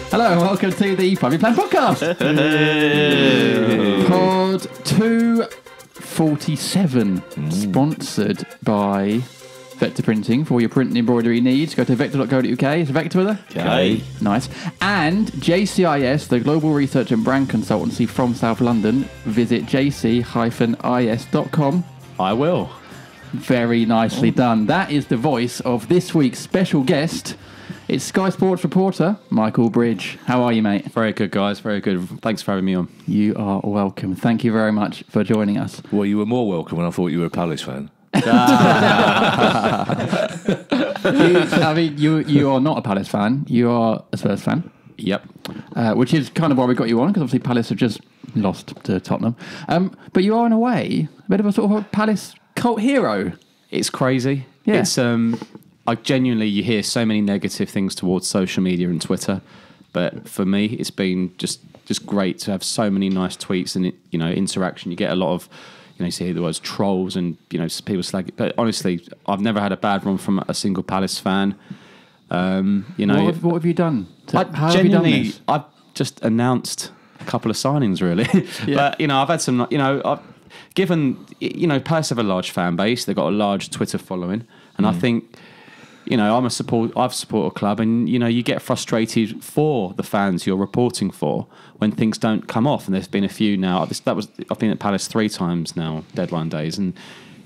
Hello and welcome to the FYP Podcast. Pod 247, sponsored by Vector Printing for your print and embroidery needs. Go to vector.co.uk. Is Vector with her? Okay. Nice. And JCIS, the global research and brand consultancy from South London. Visit jc-is.com. I will. Very nicely done. That is the voice of this week's special guest. It's Sky Sports reporter Michael Bridge. How are you, mate? Very good, guys. Very good. Thanks for having me on. You are welcome. Thank you very much for joining us. Well, you were more welcome when I thought you were a Palace fan. You are not a Palace fan. You are a Spurs fan. Yep. Which is kind of why we got you on, because obviously Palace have just lost to Tottenham. But you are, in a way, a bit of a sort of a Palace cult hero. It's crazy. Yeah. It's I genuinely, you hear so many negative things towards social media and Twitter, but for me, it's been just great to have so many nice tweets and interaction. You get a lot of, you see the words trolls and people slag it. But honestly, I've never had a bad one from a single Palace fan. What have you done? How have you done this? I've just announced a couple of signings, really. Yeah. But I've had some. Given Palace have a large fan base, they've got a large Twitter following, and I think. I've supported a club, and you get frustrated for the fans you're reporting for when things don't come off. And there's been a few now. I've been at Palace 3 times now, deadline days, and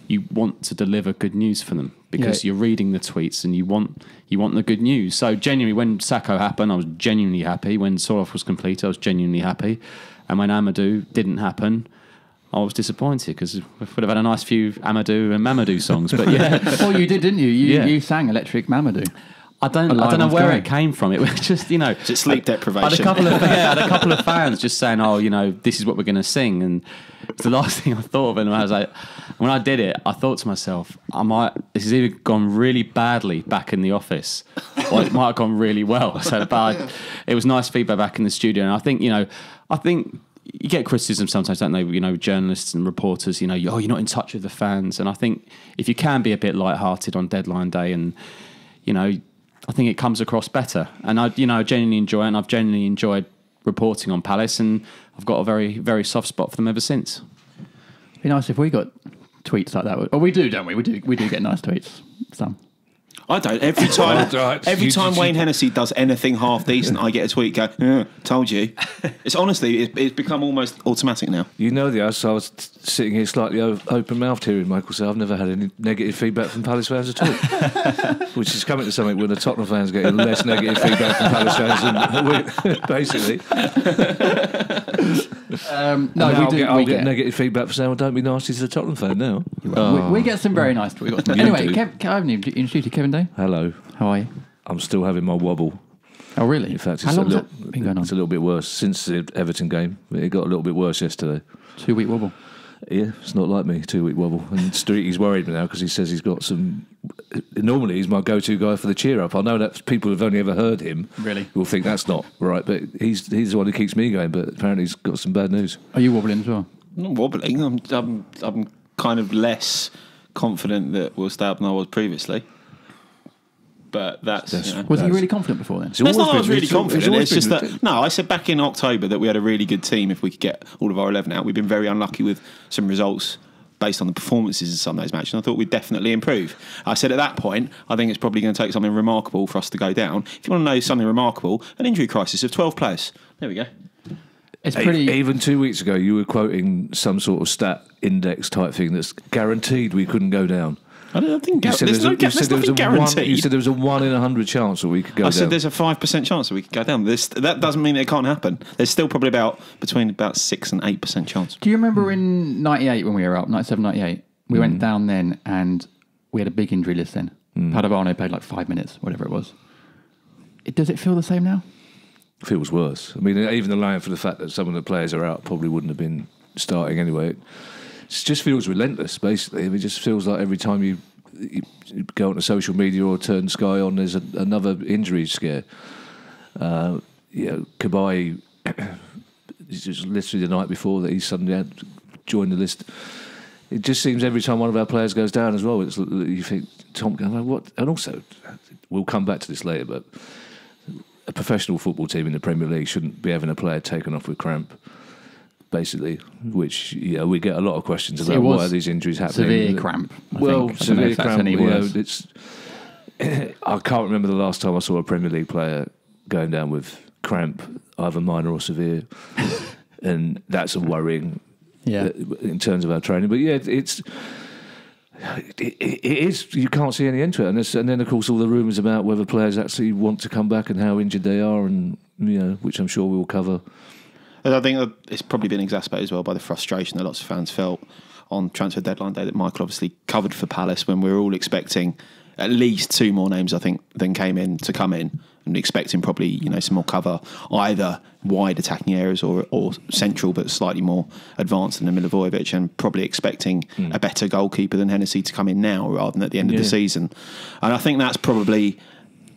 you want to deliver good news for them because you're reading the tweets and you want the good news. So genuinely, when Sacco happened, I was genuinely happy. When Soroff was completed, I was genuinely happy, and when Amadou didn't happen, I was disappointed because we would have had a nice few Amadou and Mamadou songs, but yeah. Well, you did, didn't you? You sang Electric Mamadou. I don't know where it came from. It was just, Is it sleep deprivation? I had a couple of fans just saying, this is what we're going to sing. And it's the last thing I thought of. And I was like, when I did it, I thought to myself, this has either gone really badly back in the office or it might have gone really well. So, but it was nice feedback back in the studio. And I think you get criticism sometimes, don't they? Journalists and reporters, you're not in touch with the fans. And I think if you can be a bit lighthearted on deadline day and, I think it comes across better. And I genuinely enjoy it, and I've genuinely enjoyed reporting on Palace, and I've got a very, very soft spot for them ever since. It'd be nice if we got tweets like that. Oh, we do, don't we? We do get nice tweets. Some. I don't. Every time Wayne Hennessy does anything half decent, I get a tweet told you. It's honestly, it's become almost automatic now. I was sitting here slightly open-mouthed hearing Michael say I've never had any negative feedback from Palace fans at all. Which is coming to something when the Tottenham fans getting less negative feedback from Palace fans than basically. I'll get negative feedback for saying, well, don't be nasty to the Tottenham fan now. We get some very nice tweets. Anyway, I haven't even introduced you, Kevin Day. Hello. How are you? I'm still having my wobble. Oh, really? In fact, how long has that been going on? It's a little bit worse since the Everton game. It got a little bit worse yesterday. 2-week wobble. Yeah, it's not like me, 2-week wobble. And Streety's worried now because he says he's got some... Normally, he's my go-to guy for the cheer-up. I know that people who've only ever heard him will think that's not right, but he's the one who keeps me going, but apparently he's got some bad news. Are you wobbling as well? I'm not wobbling. I'm kind of less confident that we'll stay up than I was previously. But that's was he really confident before then? It's not I was really confident. It's just that I said back in October that we had a really good team if we could get all of our 11 out. We've been very unlucky with some results based on the performances in some of those matches, and I thought we'd definitely improve. I said at that point, I think it's probably going to take something remarkable for us to go down. If you want to know something remarkable, an injury crisis of 12 players. There we go. It's pretty. Even 2 weeks ago, you were quoting some sort of stat index type thing that's guaranteed we couldn't go down. I don't think there's nothing guaranteed. You said there was a 1 in 100 chance that we could go down. I said there's a 5% chance that we could go down. That doesn't mean it can't happen. There's still probably between 6 and 8% chance. Do you remember in 98 when we were up, 97, 98? We went down then and we had a big injury list then. Padovano played like 5 minutes, whatever it was. Does it feel the same now? It feels worse. I mean, even allowing for the fact that some of the players are out probably wouldn't have been starting anyway. It just feels relentless, basically. It just feels like every time you go onto social media or turn Sky on, there's another injury scare. Cabaye, just literally the night before that he suddenly had joined the list. It just seems every time one of our players goes down as well, you think, Tom, what? And also, we'll come back to this later, but a professional football team in the Premier League shouldn't be having a player taken off with cramp, basically, which we get a lot of questions about why these injuries happen. Severe cramp. Severe cramp. I can't remember the last time I saw a Premier League player going down with cramp, either minor or severe, and that's a worrying in terms of our training. But yeah, it is. You can't see any end to it, and then of course all the rumours about whether players actually want to come back and how injured they are, and which I'm sure we'll cover. And I think it's probably been exacerbated as well by the frustration that lots of fans felt on transfer deadline day that Michael obviously covered for Palace, when we were all expecting at least 2 more names, I think, than come in, and expecting probably some more cover, either wide attacking areas or central, but slightly more advanced than Milivojevic, and probably expecting a better goalkeeper than Hennessy to come in now rather than at the end of the season. And I think that's probably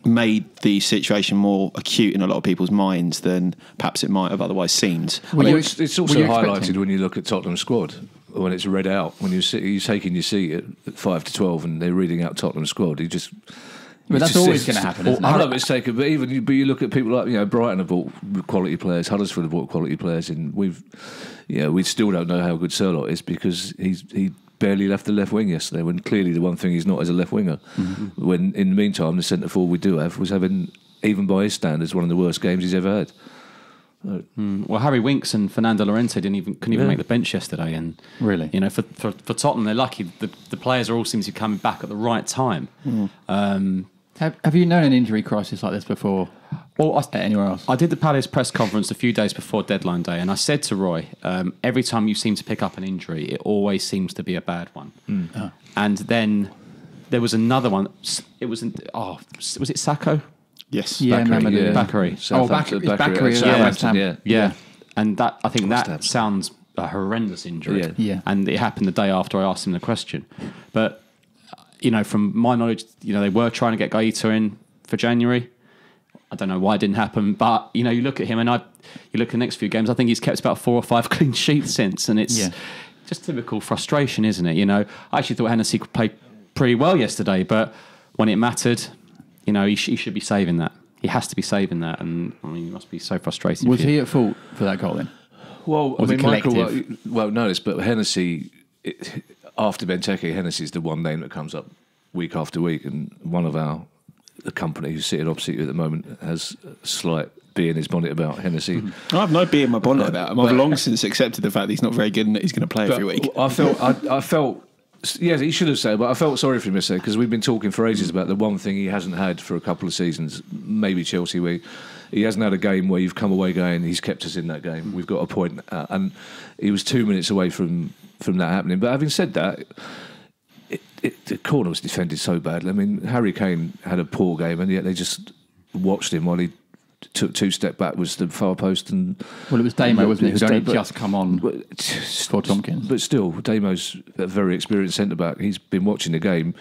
made the situation more acute in a lot of people's minds than perhaps it might have otherwise seemed. It's also highlighted when you look at Tottenham's squad, when it's read out, when you're taking your seat at 5 to 12 and they're reading out Tottenham's squad. But that's always going to happen, isn't it? I love it's taken, but you look at people like Brighton have bought quality players, Huddersfield have bought quality players, and we still don't know how good Sherlock is because he barely left the left wing yesterday, when clearly the one thing he's not is a left winger. Mm-hmm. When in the meantime the centre forward we do have was having, even by his standards, one of the worst games he's ever had. Well, Harry Winks and Fernando Llorente couldn't even make the bench yesterday, and really, for Tottenham, they're lucky. The players all seem to be coming back at the right time. Have you known an injury crisis like this before? Or anywhere else? I did the Palace press conference a few days before deadline day, and I said to Roy, every time you seem to pick up an injury, it always seems to be a bad one. And then there was another one. It was was it Sacco? Yes, Bakary. Bakary. Yeah. And that, I think that sounds a horrendous injury. Yeah. And it happened the day after I asked him the question. But from my knowledge, they were trying to get Gaeta in for January. I don't know why it didn't happen, but you look at him and you look at the next few games. I think he's kept about 4 or 5 clean sheets since, and it's just typical frustration, isn't it? I actually thought Hennessy could play pretty well yesterday, but when it mattered, he should be saving that. He has to be saving that, and it must be so frustrating. Was he at fault for that goal then? Well, Michael, notice, but Hennessy, after Benteke, Hennessy's the one name that comes up week after week, and one of the company who's sitting opposite you at the moment has a slight bee in his bonnet about Hennessy. I have no bee in my bonnet about him. I've long since accepted the fact that he's not very good and that he's going to play every week. I felt, yeah, he should have said, but I felt sorry for him yesterday because we've been talking for ages about the one thing he hasn't had for a couple of seasons, maybe Chelsea, where he hasn't had a game where you've come away going, he's kept us in that game. We've got a point, and he was 2 minutes away from that happening. But having said that, the corner was defended so badly. I mean, Harry Kane had a poor game, and yet they just watched him while he took 2 steps backwards to the far post. And it was Damo, wasn't it, who'd only just come on for Tompkins. But still, Damo's a very experienced centre-back. He's been watching the game.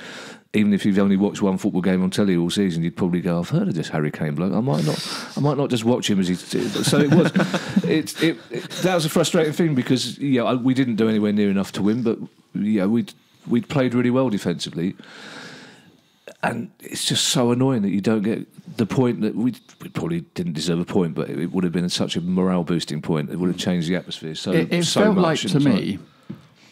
Even if you've only watched one football game on telly all season, you'd probably go, I've heard of this Harry Kane bloke. I might not just watch him as he... So it was... that was a frustrating thing because, we didn't do anywhere near enough to win, but, we'd played really well defensively. And it's just so annoying that you don't get the point that we probably didn't deserve a point, but it would have been such a morale-boosting point. It would have changed the atmosphere It so felt much. like, to me,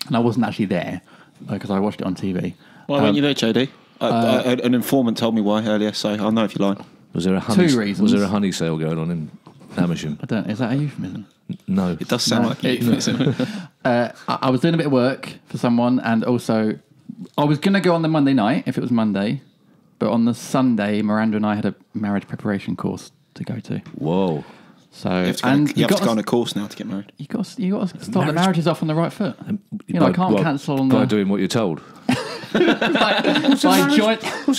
and I wasn't actually there, because I watched it on TV. Why weren't you there, JD? An informant told me why earlier, so I'll know if you like. Was there a 2 reasons. Was there a honey sale going on in Amersham? Is that a euphemism? No. It does sound like a euphemism. I was doing a bit of work for someone, and also I was going to go on the Monday night, if it was Monday, but on the Sunday, Miranda and I had a marriage preparation course to go to. Whoa. So you have to go on a course now to get married. You got to start the marriages off on the right foot. I can't cancel on by doing what you're told. What's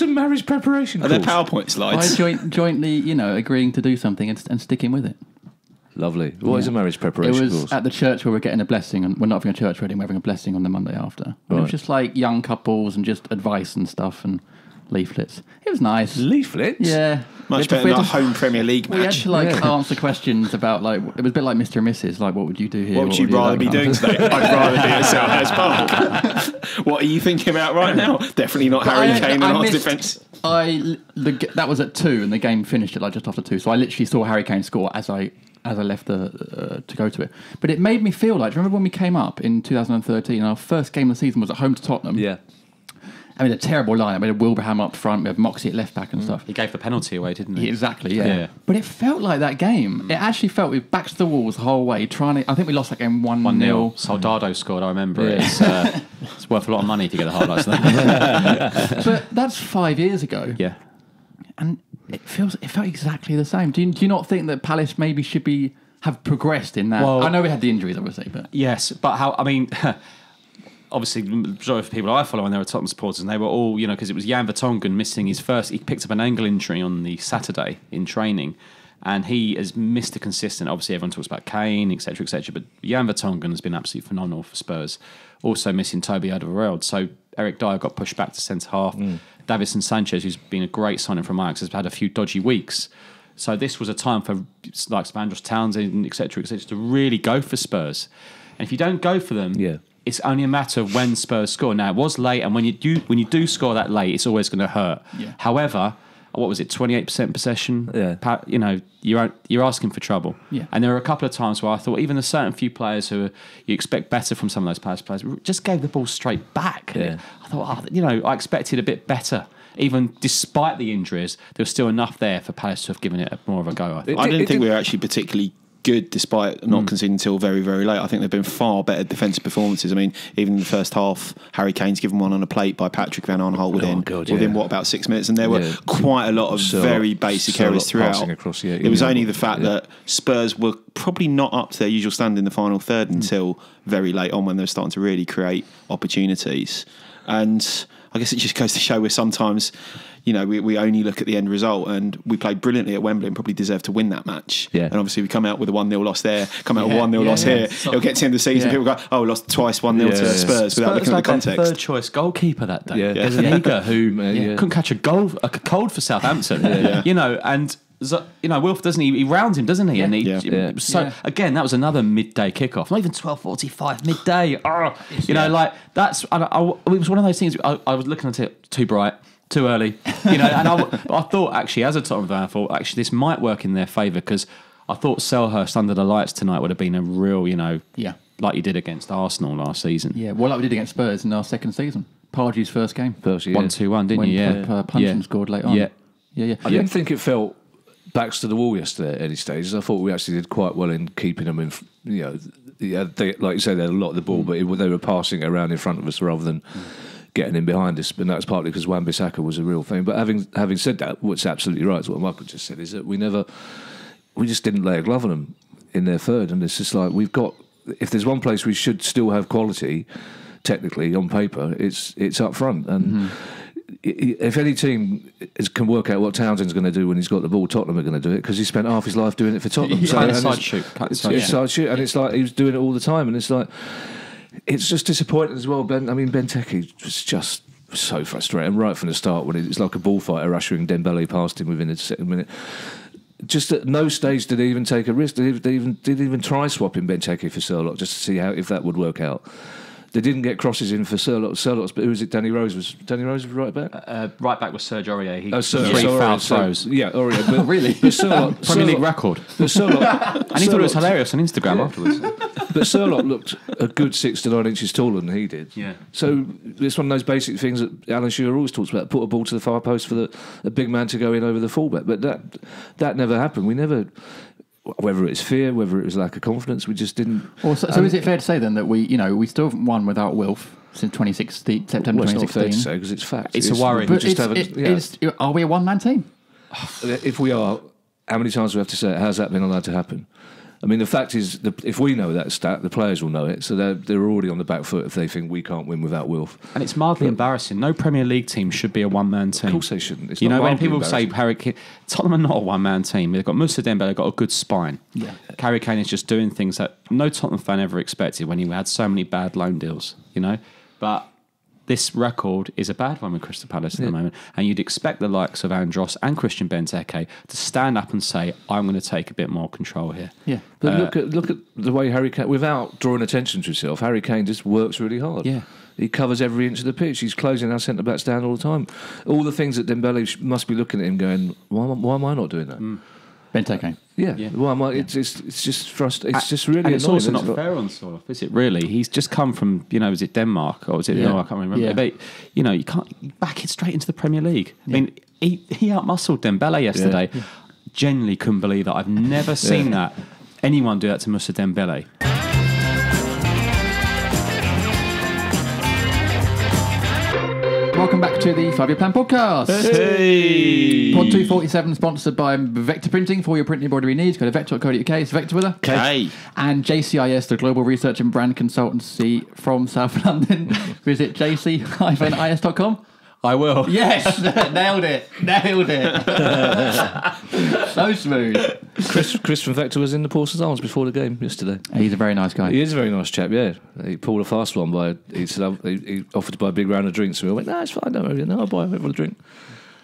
a marriage preparation course? Are there PowerPoint slides? By jointly, agreeing to do something and sticking with it. Lovely. What is a marriage preparation course? It was at the church where we're getting a blessing, and we're not having a church wedding, we're having a blessing on the Monday after. Right. It was just like young couples and just advice and stuff, and leaflets. It was nice. Leaflets? Yeah. Much better than a home Premier League match. We had to like answer questions about like it was a bit like Mr. and Mrs. Like, what would you do here? What would you rather be doing today? I'd rather be at Selhurst Park. What are you thinking about right now? Definitely not Harry Kane and our defence. That was at 2 and the game finished at like just after 2. So I literally saw Harry Kane score as I left to go to it. But it made me feel like, do you remember when we came up in 2013 and our first game of the season was at home to Tottenham? Yeah. I mean, a terrible line. I mean, Wilbraham up front, we had Moxie at left back and stuff. He gave the penalty away, didn't he? Exactly, yeah. But it felt like that game. It actually felt we backs to the walls the whole way, trying to... I think we lost that game 1-0. Soldado scored, I remember it. It's worth a lot of money to get the highlights there. But that's 5 years ago. Yeah. And it felt exactly the same. Do you not think that Palace maybe should have progressed in that? Well, I know we had the injuries, obviously, but... Yes, but how... I mean... Obviously, the majority of people I follow when they were Tottenham supporters, and they were all, because it was Jan Vertonghen missing his first. He picked up an ankle injury on the Saturday in training, and he has missed a consistent. Obviously, everyone talks about Kane, etc., etc. But Jan Vertonghen has been absolutely phenomenal for Spurs. Also missing Toby Alderweireld, so Eric Dyer got pushed back to centre half. Davison Sanchez, who's been a great signing from Ajax, has had a few dodgy weeks. So this was a time for like Andros Townsend, etc., to really go for Spurs. And if you don't go for them, it's only a matter of when Spurs score. Now, it was late, and when you do score that late, it's always going to hurt. Yeah. However, what was it, 28% possession? Yeah. You're asking for trouble. Yeah. And there were a couple of times where I thought even a certain few players who you expect better from some of those players just gave the ball straight back. Yeah. I thought, I expected a bit better. Even despite the injuries, there was still enough there for Palace to have given it more of a go, I think. I didn't think we were actually particularly good despite not conceding until very, very late. I think they've been far better defensive performances. I mean, even in the first half, Harry Kane's given one on a plate by Patrick Van Aanholt within about 6 minutes, and there were quite a lot of very basic errors throughout. Across, it was only the fact that Spurs were probably not up to their usual standard in the final third until very late on when they were starting to really create opportunities. And I guess it just goes to show where sometimes, we only look at the end result, and we played brilliantly at Wembley and probably deserved to win that match. Yeah. And obviously we come out with a 1-0 loss there, come out with a 1-0 loss here. It'll get to the end of the season, people go, we lost twice 1-0 to Spurs without looking at the context. Third choice goalkeeper that day. Yeah. There's an Eager who couldn't catch a cold for Southampton. And Wilf doesn't he rounds him, doesn't he? Yeah. And again, that was another midday kickoff. Not even 12:45 midday. That's. It was one of those things. I was looking at it too bright, too early. And I thought actually, as a Tottenham fan, I thought actually this might work in their favour because I thought Selhurst under the lights tonight would have been a real, like you did against Arsenal last season. Yeah, well, like we did against Spurs in our second season. Pardew's first game. 1-2-1, didn't you? Yeah. Puncheon scored late on. Yeah. I didn't think it felt backs to the wall yesterday at any stages. I thought we actually did quite well in keeping them in. They, like you say, they had a lot of the ball, but they were passing it around in front of us rather than getting in behind us. But that's partly because Wan-Bissaka was a real thing. But having said that, what's absolutely right is what Michael just said, is that we just didn't lay a glove on them in their third. And it's just like if there's one place we should still have quality, technically on paper, it's up front. And if any team can work out what Townsend's going to do when he's got the ball, Tottenham are going to do it because he spent half his life doing it for Tottenham. Side shoot, and it's like he was doing it all the time, and it's like it's just disappointing as well. Benteke was just so frustrating right from the start when it's like a bullfighter ushering Dembele past him within a second minute. Just at no stage did he even take a risk. Did he even try swapping Benteke for Sherlock just to see if that would work out? They didn't get crosses in for Sherlock's, but who was it? Danny Rose was right back? Right back was Serge Aurier. He three foul throws. Aurier. But, really? But Sherlock, Premier League record. But Sherlock, and he thought it was hilarious on Instagram afterwards. But Sherlock looked a good 6 to 9 inches taller than he did. Yeah. So it's one of those basic things that Alan Shearer always talks about: put a ball to the far post for a big man to go in over the fullback. But that never happened. We never. Whether it's fear, whether it was lack of confidence, we just didn't. Well, so is it fair to say then that we still haven't won without Wilf since September 2016? It's not fair to say because it's fact. It's a worry. But are we a one-man team? If we are, how many times do we have to say it? How's that been allowed to happen? I mean, the fact is, if we know that stat, the players will know it. So they're already on the back foot if they think we can't win without Wilf. And it's mildly embarrassing. No Premier League team should be a one-man team. Of course they shouldn't. It's when people say Harry Kane, Tottenham are not a one-man team. They've got Moussa Dembele, they've got a good spine. Yeah. Harry Kane is just doing things that no Tottenham fan ever expected when he had so many bad loan deals. But this record is a bad one with Crystal Palace at the moment, and you'd expect the likes of Andros and Christian Benteke to stand up and say, I'm going to take a bit more control here. Yeah. But look at the way Harry Kane, without drawing attention to himself, Harry Kane just works really hard. Yeah. He covers every inch of the pitch. He's closing our centre-backs down all the time. All the things that Dembele must be looking at him going, why am I not doing that? Benteke. Yeah. Why am I? It's just frustrating. It's just really and it's annoying. also not fair on Soloff, is it really? He's just come from, was it Denmark or was it, I can't remember. Yeah. But, you can't back it straight into the Premier League. I mean, he outmuscled Dembele yesterday. Yeah. Genuinely couldn't believe that. I've never seen that. Anyone do that to Moussa Dembele. Welcome back to the 5-Year Plan Podcast. Hey! Pod 247 sponsored by Vector Printing. For all your printing embroidery needs, go to vector.co.uk. It's Vector with her. Okay. And JCIS, the global research and brand consultancy from South London. Visit jc-is.com. I will. Yes! Nailed it. So smooth. Chris from Vector was in the Parsons Arms before the game yesterday. He's a very nice guy. He is a very nice chap, yeah. He pulled a fast one he said he offered to buy a big round of drinks, and we went, no, it's fine, don't worry, I'll buy everyone a drink.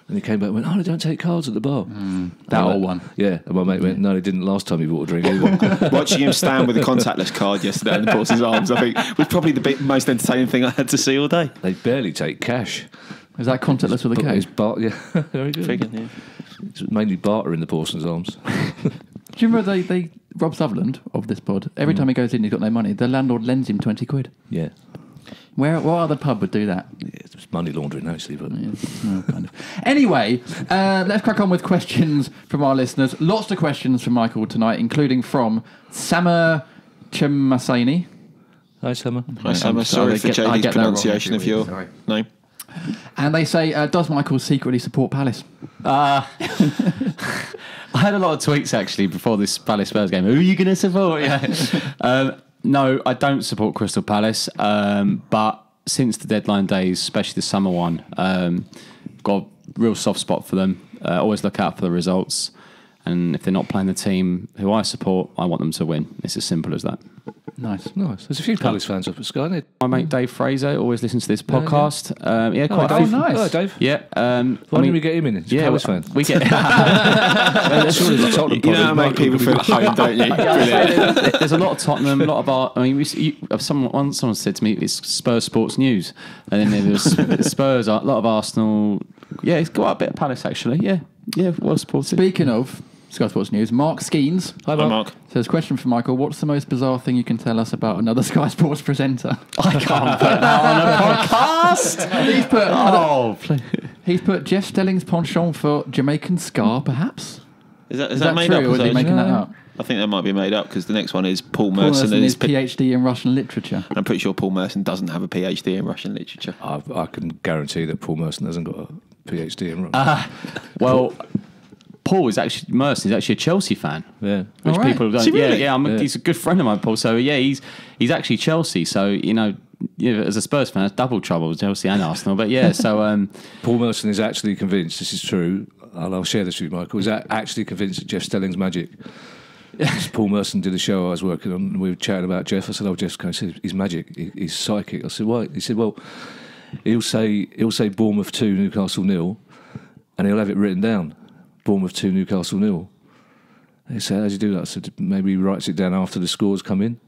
And he came back and went, they don't take cards at the bar. That old one. Yeah, and my mate went, no, they didn't last time he bought a drink either. Watching him stand with a contactless card yesterday in the Parsons Arms, I think, was probably the most entertaining thing I had to see all day. They barely take cash. Is that contactless with a K? Yeah, very good. Figured, yeah. It's mainly barter in the Parsons Arms. Do you remember they Rob Sutherland of this pod, every time he goes in, he's got no money. The landlord lends him 20 quid. Yeah. What other pub would do that? Yeah, it's money laundering, actually. But Kind of. Anyway, let's crack on with questions from our listeners. Lots of questions from Michael tonight, including from Sama Chemasani. Hi, Summer. Hi, Sam. Sorry for JD's pronunciation of your name. And they say, does Michael secretly support Palace? I had a lot of tweets actually before this Palace Spurs game. Who are you going to support? No, I don't support Crystal Palace. But since the deadline days, especially the summer one, got a real soft spot for them. Always look out for the results. And if they're not playing the team who I support, I want them to win. It's as simple as that. Nice. There's a few Palace fans up at Sky, isn't it? My mate Dave Fraser always listens to this podcast. Quite a few. nice. Hello, Dave. Yeah. Why didn't we get him in? He's a Palace fan. We get. You know how make people feel at home, don't you? There's a lot of Tottenham, a lot of someone said to me it's Spurs Sports News, and then there was Spurs, a lot of Arsenal. Yeah, it's got a bit of Palace actually. Yeah, well supported. Speaking of Sky Sports News, Mark Skeens. Hi, Mark. Says, question for Michael, what's the most bizarre thing you can tell us about another Sky Sports presenter? I can't put that on a podcast. He's put Jeff Stelling's penchant for Jamaican ska, perhaps? Is that made true, up? or is he making that up? I think that might be made up because the next one is Paul Paul Merson and his his PhD in Russian literature. I'm pretty sure Paul Merson doesn't have a PhD in Russian literature. I can guarantee that Paul Merson hasn't got a PhD in rugby. Well, Merson is actually a Chelsea fan. Yeah. Which All right. people don't. Is he really? He's a good friend of mine, Paul. So he's actually Chelsea. So as a Spurs fan, it's double trouble with Chelsea and Arsenal. But yeah, so Paul Merson is actually convinced, this is true, and I'll share this with you, Michael, he's actually convinced that Jeff Stelling's magic. Paul Merson did a show I was working on, and we were chatting about Jeff. I said, Jeff's going to say he's magic, he's psychic. I said, why? He said, well, he'll say Bournemouth 2, Newcastle 0, and he'll have it written down. Bournemouth 2, Newcastle 0. He said, how do you do that? I said, maybe he writes it down after the scores come in.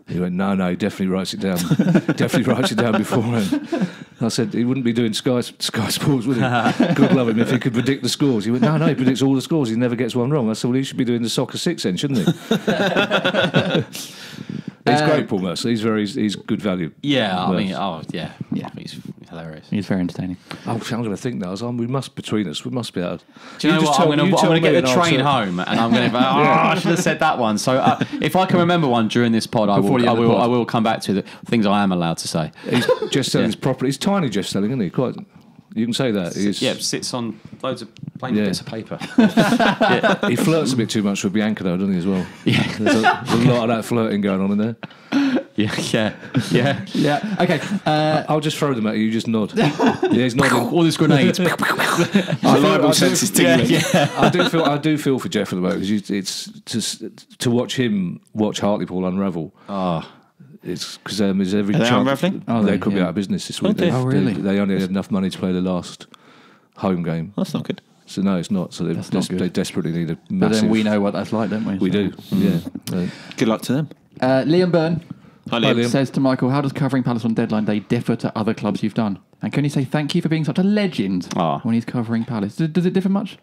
He went, no, he definitely writes it down. Definitely writes it down beforehand. I said, he wouldn't be doing Sky Sports, would he? God love him if he could predict the scores. He went, no, he predicts all the scores. He never gets one wrong. I said, well, he should be doing the Soccer 6 then, shouldn't he? He's great, Paul Mercer. He's good value. yeah, I mean, he's hilarious. He's very entertaining. I'm going to think now. We must be able to. Do you know what? I'm going to get the train home, and I'm going to. I should have said that one. So if I can remember one during this pod, I will come back to the things I am allowed to say. He's Jeff Stelling's property. He's tiny, Jeff Stelling, isn't he? Quite. You can say that. Sits on loads of plain bits of paper. He flirts a bit too much with Bianca, though, doesn't he, as well? Yeah. There's a lot of that flirting going on in there. Yeah. Okay. I'll just throw them at you. You just nod. Yeah, he's nodding. All these grenades. My libel sense is tingling. I do feel for Jeff at the moment because it's just to watch him watch Hartlepool unravel. It's because there's every Are they chance unravelling? they could be out of business this week. Okay. Oh, really? They only had enough money to play the last home game. That's not good. So no, it's not. So That's not good. they desperately need a But massive... then we know what that's like, don't we? We So- do, yeah. Good luck to them. Liam Byrne Hi, Liam. says to Michael, how does covering Palace on deadline day differ to other clubs you've done? And can you say thank you for being such a legend when he's covering Palace? Does it differ much?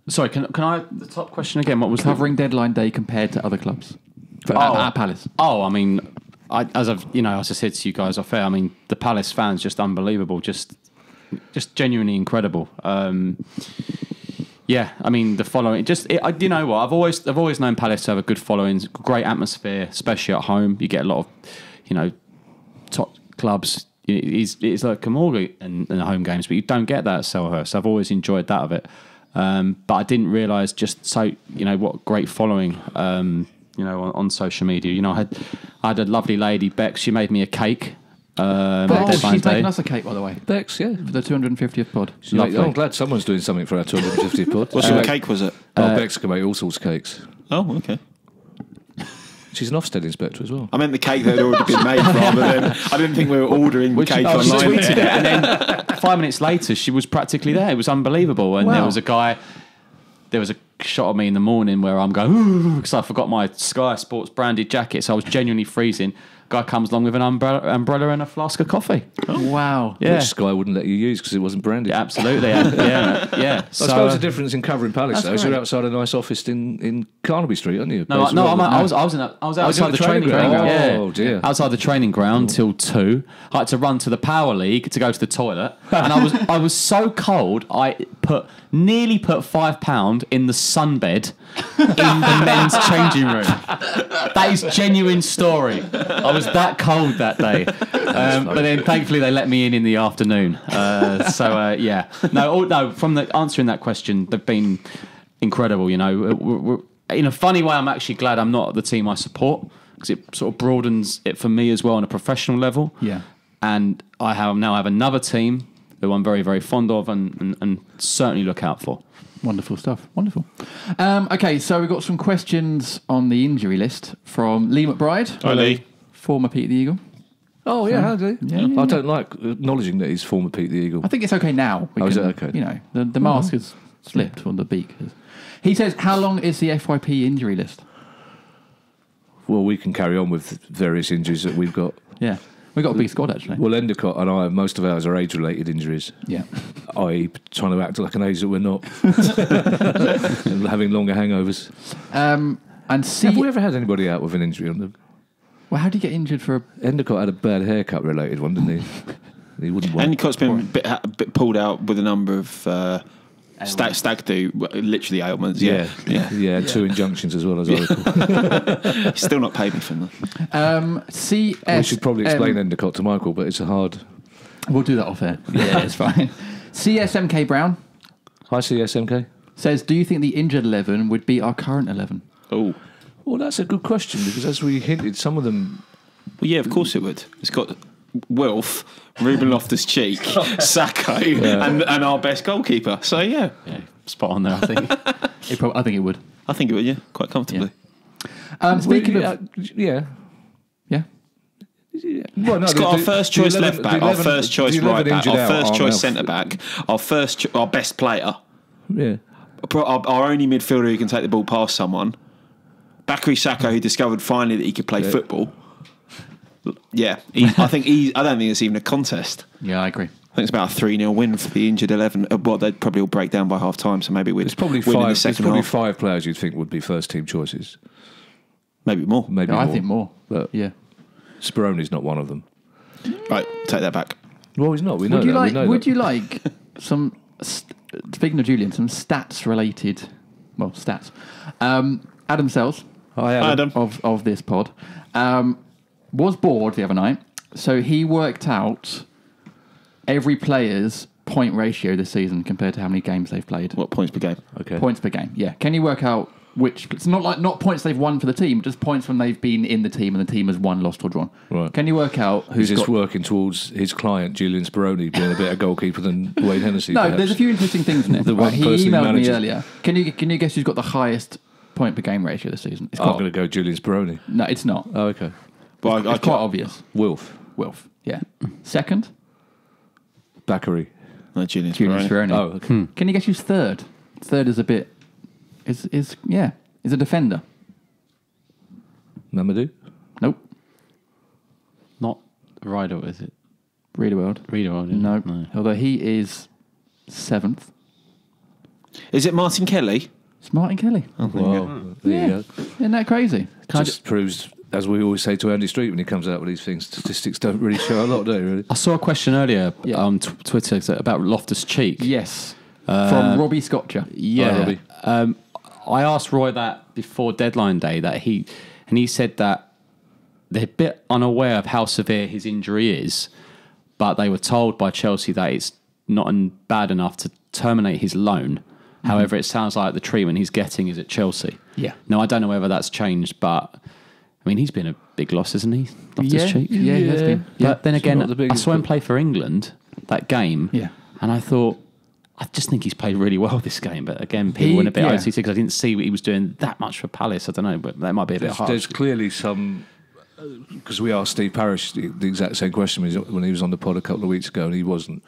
Sorry, can I the top question again? What was Covering deadline day compared to other clubs at Palace? I mean, as I said to you guys off air, I mean, the Palace fans just unbelievable, just genuinely incredible. Yeah, I mean the following. You know what? I've always known Palace to have a good following, great atmosphere, especially at home. You get a lot of, top clubs. It's like Camorga in the home games, but you don't get that at Selhurst. I've always enjoyed that of it, but I didn't realise what great following. On social media. I had a lovely lady, Bex. She made me a cake. She's making us a cake, by the way, Bex, yeah. for the 250th pod. Lovely. I'm glad someone's doing something for our 250th pod. What sort of cake was it? Bex can make all sorts of cakes. Oh, okay. She's an Ofsted inspector as well. I meant the cake that had already been made rather than... I didn't think we were ordering cake She online. tweeted it, and then 5 minutes later, she was practically there. It was unbelievable. And there was a guy... There was a shot of me in the morning where I'm going, because I forgot my Sky Sports branded jacket, so I was genuinely freezing. Guy comes along with an umbrella and a flask of coffee. Oh, wow. Yeah. Which Sky wouldn't let you use because it wasn't branded. Yeah, absolutely. Yeah. I suppose the difference in covering Palace though is you're outside a nice office in Carnaby Street, aren't you? I was outside the training ground. Oh dear! Outside the training ground till 2. I had to run to the Power League to go to the toilet, and I was so cold. I nearly put £5 in the sunbed in the men's changing room. That is genuine story. I was that cold that day, but then thankfully they let me in the afternoon. Yeah. No. From answering that question, they've been incredible. In a funny way, I'm actually glad I'm not the team I support because it sort of broadens it for me as well on a professional level. Yeah. And I now have another team who I'm very, very fond of and certainly look out for. Wonderful stuff. Wonderful. Okay, so we've got some questions on the injury list from Lee McBride. Hi, Lee. Former Pete the Eagle. Oh yeah, how do you? Yeah. I don't like acknowledging that he's former Pete the Eagle. I think it's okay now. Is it okay? The mask has slipped from the beak. He says, how long is the FYP injury list? Well, we can carry on with various injuries that we've got. Yeah. We've got a big squad, actually. Well, Endicott and I, most of ours are age-related injuries. Yeah. I.e. trying to act like an age that we're not. And having longer hangovers. Have we ever had anybody out with an injury on them? Well, how do you get injured for a... Endicott had a bad haircut related one, didn't he? He wouldn't want. Endicott's been a bit pulled out with a number of stag do, literally ailments. Yeah. 2 injunctions as well, as I recall. Still not paid me from them. CS... We should probably explain Endicott to Michael, but it's a hard... We'll do that off air. Yeah, it's fine. CSMK Brown. Hi, CSMK. Says, do you think the injured 11 would be our current 11? Oh. Well, that's a good question, because as we hinted, some of them... Well, yeah, of course it would. It's got Wilf, Ruben Loftus-Cheek, Sacco, and our best goalkeeper. So, yeah. Spot on there, I think. I think it would. I think it would, yeah, quite comfortably. Speaking of... Yeah. Yeah. Well, no, It's got our first choice left back, our first choice right back, our first choice centre back, our best player. Yeah. Our only midfielder who can take the ball past someone. Bakary Sacco, who discovered finally that he could play football. Yeah, I don't think it's even a contest. Yeah, I agree. I think it's about a 3-0 win for the injured 11. Well, they'd probably all break down by half time, so maybe we'd There's probably win in the five. There's second probably half. 5 players you'd think would be first team choices. Maybe more. Maybe No, more. I think more. But Yeah. Speroni's not one of them. Right, take that back. Well, he's not. We know that. Would you like some, speaking of Julian, some stats-related, stats. Adam Sells, Hi, Adam. of this pod, was bored the other night, so he worked out every player's point ratio this season compared to how many games they've played. What points per game? Okay. Points per game, yeah. Can you work out which... It's not points they've won for the team, just points when they've been in the team and the team has won, lost or drawn. Right. Can you work out who's He's just got... working towards his client, Julian Speroni, being a better goalkeeper than Wayne Hennessy. No, perhaps. there's a few interesting things in it. The one He person he emailed me manages. earlier. Can you guess who's got the highest point per game ratio this season? It's I'm going to go Julian Speroni. No, it's not. Oh, okay. Well, It's quite obvious. Wilf. Yeah. Second, Bakary. Julian Julius Speroni. Speroni. Oh, okay. Can you guess who's third? Third is a bit. Is a defender. Mamadou? Nope. Not Riedel, is it? Riedewald. Riedel, No. Although he is seventh. Is it Martin Kelly? It's Martin Kelly. Wow. There you go. Isn't that crazy? Just proves, as we always say to Andy Street when he comes out with these things, statistics don't really show a lot, do they, really? I saw a question earlier on Twitter about Loftus-Cheek. Yes. From Robbie Scotcher. Yeah. Robbie. I asked Roy that before deadline day he said that they're a bit unaware of how severe his injury is, but they were told by Chelsea that it's not bad enough to terminate his loan. Mm-hmm. However, it sounds like the treatment he's getting is at Chelsea. Yeah. Now, I don't know whether that's changed, but I mean, he's been a big loss, isn't he? Loftus-Cheek? Yeah, he has been. But then again, not the I biggest, saw him but- play for England, that game, and I thought, I just think he's played really well this game. But again, people were a bit OTT because I didn't see what he was doing that much for Palace. I don't know, but that might be a bit harsh. There's clearly some, because we asked Steve Parish the exact same question when he was on the pod a couple of weeks ago, and he wasn't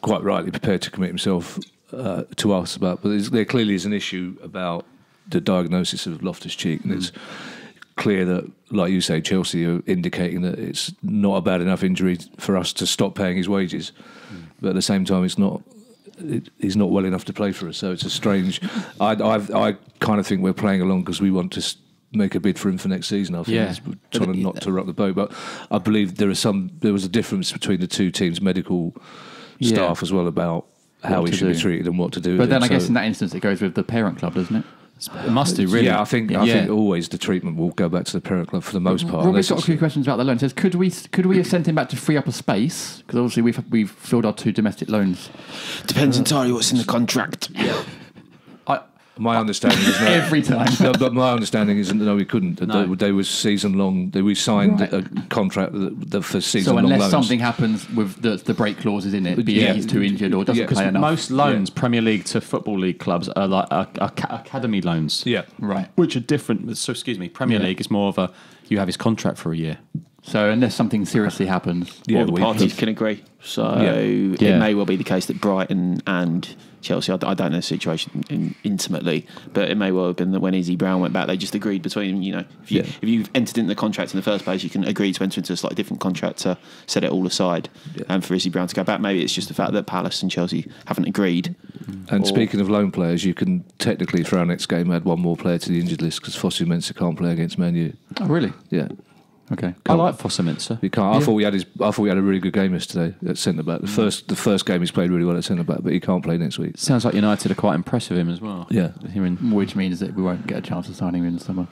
quite rightly prepared to commit himself to us about. But there clearly is an issue about the diagnosis of Loftus-Cheek, and it's clear that, like you say, Chelsea are indicating that it's not a bad enough injury for us to stop paying his wages, but at the same time, he's not well enough to play for us. So it's a strange. I kind of think we're playing along because we want to make a bid for him for next season. I think it's trying not to rock the boat, but I believe there was a difference between the two teams' medical staff as well about how he should be treated and what to do. But then I guess in that instance it goes with the parent club, doesn't it? It must do, really. Yeah, I think always the treatment will go back to the parent club for the most part. Robbie's got a few questions about the loan. It says, could we have sent him back to free up a space? Because obviously we've filled our 2 domestic loans. Depends entirely what's in the contract. My understanding is no. Every time. No, but my understanding is no, we couldn't. No. They were season long. We signed a contract for season long. So unless loans. something happens with the break clauses in it, be it he's too injured or doesn't play enough. Most loans, Premier League to Football League clubs, are like academy loans. Yeah. Right. Which are different. So, excuse me, Premier League is more of you have his contract for a year. So unless something seriously happens, all the parties can agree. So it may well be the case that Brighton and Chelsea, I don't know the situation intimately, but it may well have been that when Izzy Brown went back, they just agreed between, if you've entered into the contract in the first place, you can agree to enter into a slightly different contract to set it all aside. And for Izzy Brown to go back, maybe it's just the fact that Palace and Chelsea haven't agreed. And speaking of loan players, you can technically for our next game add one more player to the injured list because Fosu Mensah can't play against Man U. Oh, really? Yeah. Okay. I like Fosu Mensah. He can't. I thought we had a really good game yesterday at centre back. The first game he's played really well at centre back, but he can't play next week. Sounds like United are quite impressed with him as well. Yeah. Which means that we won't get a chance of signing him in the summer.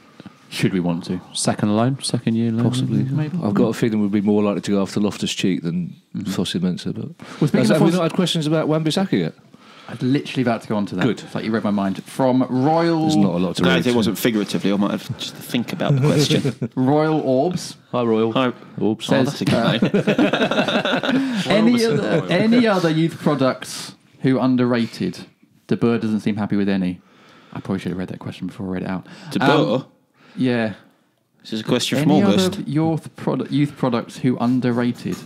Should we want to? Second year loan? Possibly. Maybe. I've got a feeling we'd be more likely to go after Loftus-Cheek than Fosu Mensah. But speaking have of we not had questions about Wan-Bissaka yet? I was literally about to go on to that. Good. It's like you read my mind. From Royal... There's not a lot to read. Glad it wasn't figuratively. I might have just to think about the question. Royal Orbs. Hi, Royal. Hi. Oops. That's a good name. Any other youth products who underrated? De Boer doesn't seem happy with any. I probably should have read that question before I read it out. De Boer? Yeah. This is a question from Any August. other youth products who underrated?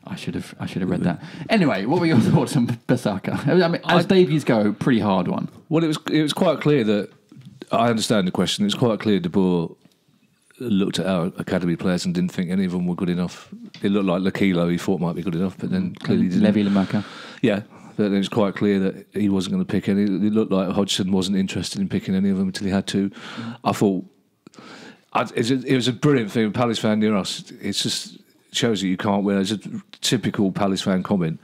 I should have read that. Anyway, what were your thoughts on Bissaka? I mean, as debuts go, pretty hard one. Well, it was quite clear that I understand the question. It's quite clear De Boer looked at our academy players and didn't think any of them were good enough. It looked like Lakilo he thought might be good enough, but then clearly didn't. Levy Lamaka. Yeah, but it was quite clear that he wasn't going to pick any. It looked like Hodgson wasn't interested in picking any of them until he had to. I thought it was a brilliant thing. A Palace fan near us. It's just shows that you can't win. It's a typical Palace fan comment.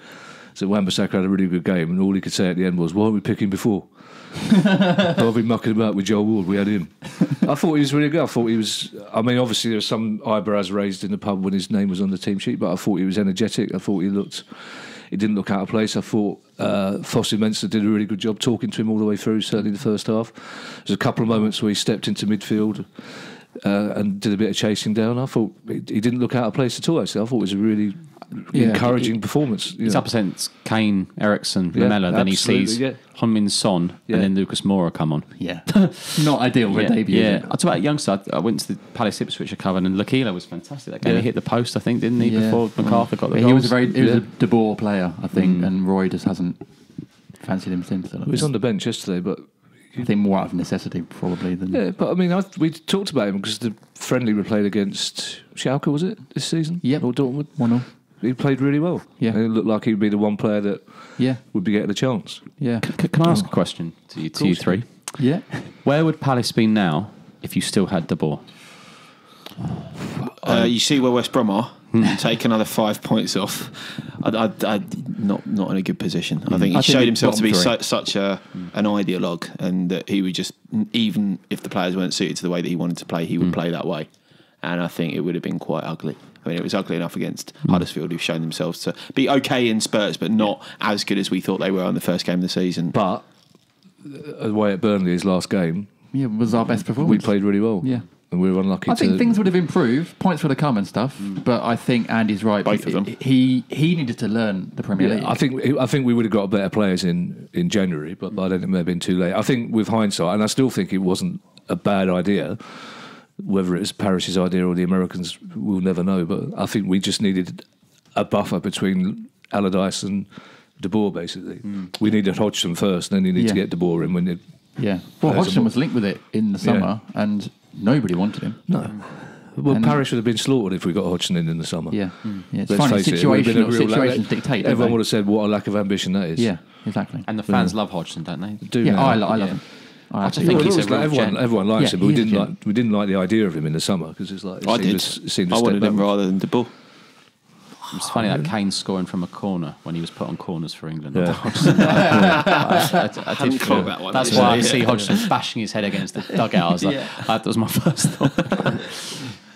So Wan-Bissaka had a really good game, and all he could say at the end was, "Why weren't we picking before? Why have we mucking about with Joel Ward? We had him." I thought he was really good. I thought he was. I mean, obviously there were some eyebrows raised in the pub when his name was on the team sheet, but I thought he was energetic. I thought he didn't look out of place. I thought Fosu Mensah did a really good job talking to him all the way through, certainly the first half. There's a couple of moments where he stepped into midfield and did a bit of chasing down. I thought he didn't look out of place at all. Actually, I thought it was a really encouraging performance. He's up against Kane, Ericsson, Lamella. Then he sees Heung-min Son, and then Lucas Moura come on. Yeah, not ideal for a debut. Yeah, I talk about youngster. I went to the Palace Ipswich cover, and Lakila was fantastic. That game, he hit the post, I think, didn't he? Before MacArthur got the goals. He was a De Boer player, I think, and Roy just hasn't fancied him since. He was on the bench yesterday, but I think more out of necessity probably than. Yeah, but I mean, we talked about him because the friendly we played against Schalke, was it this season? Yep. Or Dortmund. 1-0. He played really well. Yeah, and it looked like he'd be the one player that would be getting a chance. Yeah. Can I ask a question to you three? Yeah. Where would Palace be now if you still had De Boer? You see where West Brom are. Take another 5 points off. Not in a good position. I think he showed himself to be such an ideologue, and that he would just, even if the players weren't suited to the way that he wanted to play, he would play that way. And I think it would have been quite ugly. I mean, it was ugly enough against Huddersfield, who've shown themselves to be okay in spurts, but not as good as we thought they were on the first game of the season. But away at Burnley, his last game, was our best performance. We played really well. Yeah. And we were unlucky. I think things would have improved, points would have come and stuff. But I think Andy's right. Both of them. He needed to learn the Premier League. I think we would have got better players in January, but I don't think it may have been too late. I think with hindsight, and I still think it wasn't a bad idea. Whether it was Parish's idea or the Americans, we'll never know. But I think we just needed a buffer between Allardyce and De Boer, basically. We needed Hodgson first, then you need to get De Boer in when you. Yeah. Well, Hodgson was linked with it in the summer, and nobody wanted him. No. Well, Parish would have been slaughtered if we got Hodgson in the summer. Yeah. It's Let's funny, face it, it would have been a real situations dictate. Everyone would have said what a lack of ambition that is. Yeah, exactly. And the fans love Hodgson, don't they? I love him. I think he's a real gent. Everyone likes him, but we didn't like the idea of him in the summer because it's like I wanted him rather than De Boer. It's funny that Kane scoring from a corner when he was put on corners for England. Yeah. I did feel that one. That's why I see Hodgson bashing his head against the dugout. I was like, that was my first thought.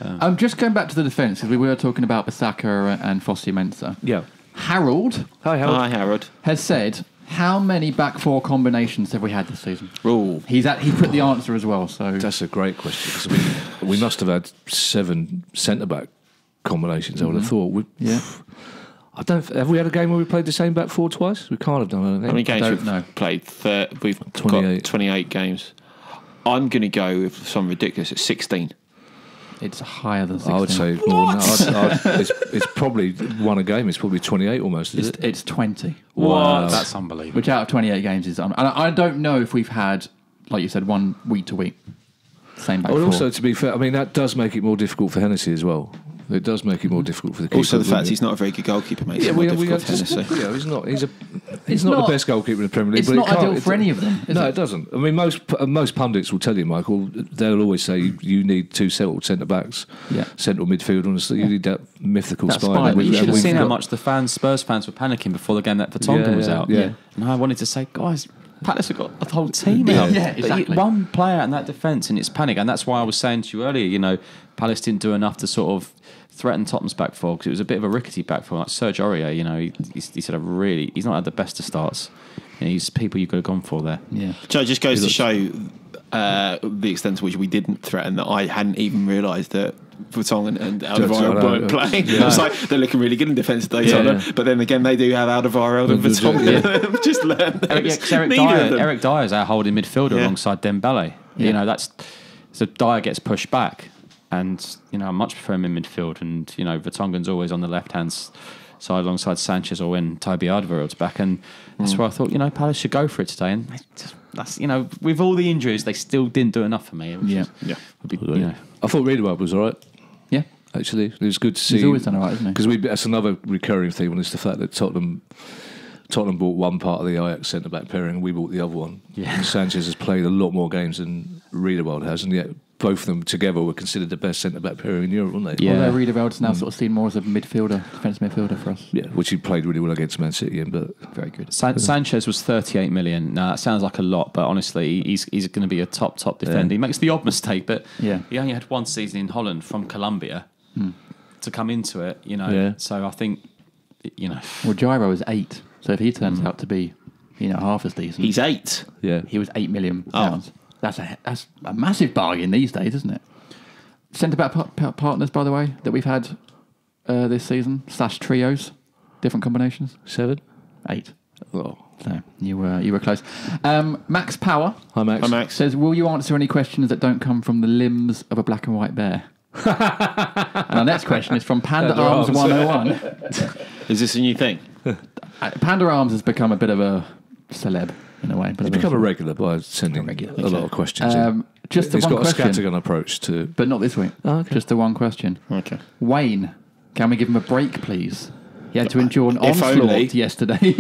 I'm just going back to the defence because we were talking about Bissaka and Fossey Mensah. Yeah. Harold. Hi, Harold. Hi, Harold. Has said, how many back four combinations have we had this season? Ooh. He put the answer as well. So that's a great question because we must have had 7 centre-back combinations, I would have thought. Have we had a game where we played the same back four twice? We can't have done anything. How many games we've played? We've 28. got 28 games. I'm going to go with some ridiculous at 16. It's higher than 16. I would say more than that. It's probably one a game. It's probably 28 almost, is it? It's 20. Wow. That's unbelievable. Which out of 28 games is... I don't know if we've had, like you said, one week to week. Same back four. Also, to be fair, I mean, that does make it more difficult for Hennessy as well. It does make it more difficult for the keeper. Also, the fact he's not a very good goalkeeper makes it more difficult for Hennessy. He's not. He's not the best goalkeeper in the Premier League. It's not ideal for any of them. It doesn't. I mean, most pundits will tell you, Michael. They'll always say you need 2 settled centre backs, central midfield, and you need that mythical spine. You should have seen how much the Spurs fans were panicking before the game that Vertonghen was out. Yeah. And I wanted to say, guys, Palace have got a whole team out. Yeah, exactly. One player in that defence, and it's panic. And that's why I was saying to you earlier, Palace didn't do enough to sort of threaten Tottenham's back four because it was a bit of a rickety back four. Like Serge Aurier, he's not had the best of starts. He's people you could have gone for there. Yeah. So it just goes to show the extent to which we didn't threaten, that I hadn't even realised that Vertonghen and Alderweireld weren't playing. It was like, they're looking really good in defence today, Tottenham. But then again, they do have Alderweireld and Vertonghen. Just learn. Eric Dyer's our holding midfielder alongside Dembele. So Dyer gets pushed back. And, I much prefer him in midfield. And, Vertonghen's always on the left-hand side alongside Sanchez or when Toby Alderweireld's back. And that's where I thought, Palace should go for it today. And that's with all the injuries, they still didn't do enough for me. I thought Riedewald was all right. Yeah. Actually, it was good to see. He's always done all right, isn't he? Because that's another recurring theme, and it's the fact that Tottenham bought one part of the Ajax centre-back pairing and we bought the other one. Yeah. And Sanchez has played a lot more games than Riedewald has, and yet both of them together were considered the best centre-back pairing in Europe, weren't they? Yeah. Although Riederveld's now sort of seen more as a defensive midfielder for us. Yeah, which he played really well against Man City, but very good. Sanchez was 38 million. Now, that sounds like a lot, but honestly, he's going to be a top defender. Yeah. He makes the odd mistake, but he only had one season in Holland from Colombia to come into it, So I think, Well, Gyro is 8, so if he turns out to be, half as decent. He's 8. Yeah. He was £8 million. That's a massive bargain these days, isn't it? centre-back partners, by the way, that we've had this season, / trios, different combinations? 7? 8. Oh. So you were close. Max Power Hi, Max. Hi, Max. says, will you answer any questions that don't come from the limbs of a black and white bear? And our next question is from Panda Arms 101. Is this a new thing? Panda Arms has become a bit of a celeb in a way. He's become a regular by sending a lot of questions in. Just the He's one got question, a scattergun approach to... but not this week. Oh, okay. Just the one question. Okay. Wayne, can we give him a break, please? He had to endure an If onslaught only. yesterday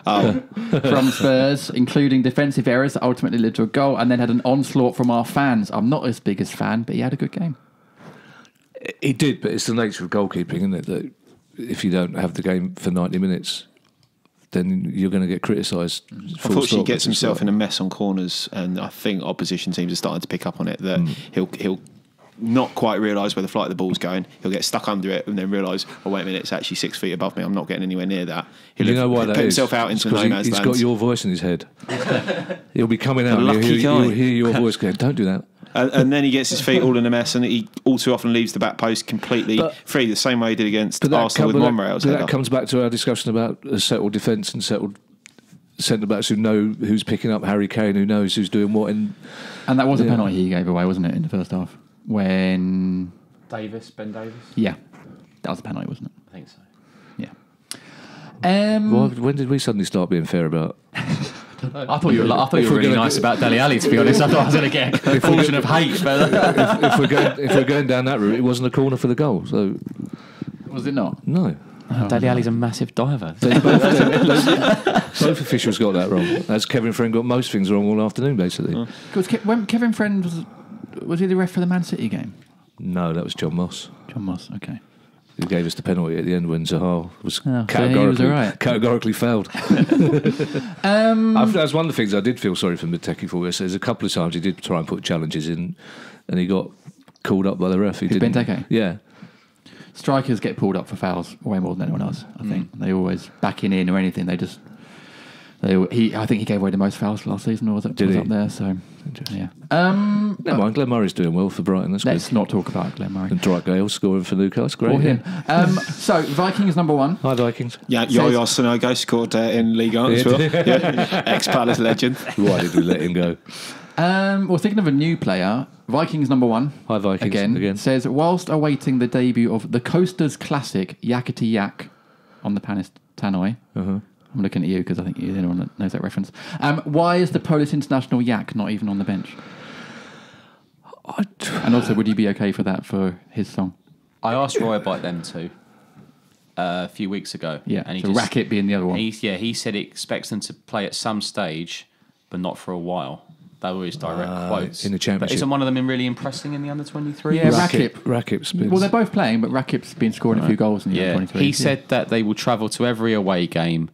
from Spurs, including defensive errors that ultimately led to a goal, and then had an onslaught from our fans. I'm not his biggest fan, but he had a good game. He did, but it's the nature of goalkeeping, isn't it? That if you don't have the game for 90 minutes, then you're going to get criticised. Unfortunately, he gets himself in a mess on corners, and I think opposition teams are starting to pick up on it. That he'll not quite realise where the flight of the ball's going. He'll get stuck under it and then realise, oh wait a minute, it's actually 6 feet above me. I'm not getting anywhere near that. He'll You know why that put is? himself out into no man's He's land. got your voice in his head. He'll be coming out and lucky you'll guy. hear your voice going, don't do that. And then he gets his feet all in a mess, and he all too often leaves the back post completely free, the same way he did against Arsenal with Monreal's header. That comes back to our discussion about a settled defence and settled centre-backs who know who's picking up Harry Kane, who knows who's doing what. And that was a penalty he gave away, wasn't it, in the first half? When... Ben Davies? Yeah. That was a penalty, wasn't it? I think so. Yeah. When did we suddenly start being fair about... I thought you were really nice about Dele Alli, to be honest. I thought I was going to get a fortune of hate. But if we're going down that route, it wasn't a corner for the goal. So was it not? no. Dele Alli's a massive diver. Both officials got that wrong. As Kevin Friend got most things wrong all afternoon, basically. Because when Kevin Friend was he the ref for the Man City game? No, that was John Moss, John Moss, okay. who gave us the penalty at the end when Zaha was So he was categorically, all right. categorically failed. That's one of the things I did feel sorry for Benteke for. There's a couple of times he did try and put challenges in, and he got called up by the ref. He didn't. Benteke? Yeah. Strikers get pulled up for fouls way more than anyone else. I think they always backing in or anything. I think he gave away the most fouls last season, or was it? Did he? Up there? So yeah. Never mind. Glenn Murray's doing well for Brighton. That's Let's good. not talk about Glenn Murray And Dwight Gale scoring for Newcastle. Great. or him. So Vikings number 1. Hi Vikings. Yeah, Yo-Yo Sonogo scored in Ligue 1 as well. Yeah. Ex-Palace legend. Why did we let him go? Well, thinking of a new player, Vikings number 1. Hi Vikings Again says, whilst awaiting the debut of the Coasters classic Yakety Yak on the Panis Tannoy. I'm looking at you because I think you're the only one that knows that reference. Why is the Polish international Yak not even on the bench? And also, would you be okay for that for his song? I asked Roy about them too a few weeks ago. Yeah, and so Racket being the other one. He said he expects them to play at some stage, but not for a while. That were his direct quotes. in the Championship. But isn't one of them really impressing in the under-23? Yeah, Racket's been... Well, they're both playing, but Rakip's been scoring a few goals in the Yeah, 23. he said that they will travel to every away game,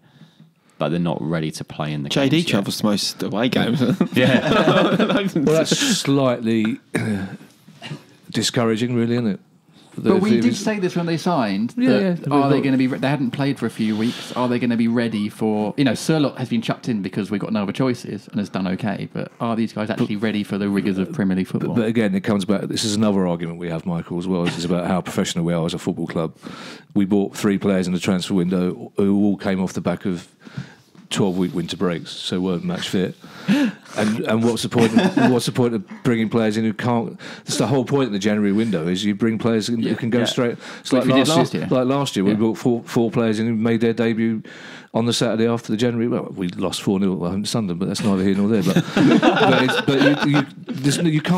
but they're not ready to play in the games JD yet. travels to most away games. Yeah. Well, that's slightly discouraging, really, isn't it? But we did say this when they signed. Yeah, that yeah. Are they going to be? They hadn't played for a few weeks. Are they going to be ready for? Surlot has been chucked in because we've got no other choices and has done okay. But are these guys actually ready for the rigours of Premier League football? But again, it comes back. This is another argument we have, Michael, as well. This is about how professional we are as a football club. We bought 3 players in the transfer window who all came off the back of 12-week winter breaks, so weren't match fit. And what's the point? What's the point of bringing players in who can't? That's the whole point of the January window is you bring players in who can go straight. It's like last year. Like last year, we brought four players in who made their debut on the Saturday after the January. Well, we lost 4-0 at Sunderland, but that's neither here nor there.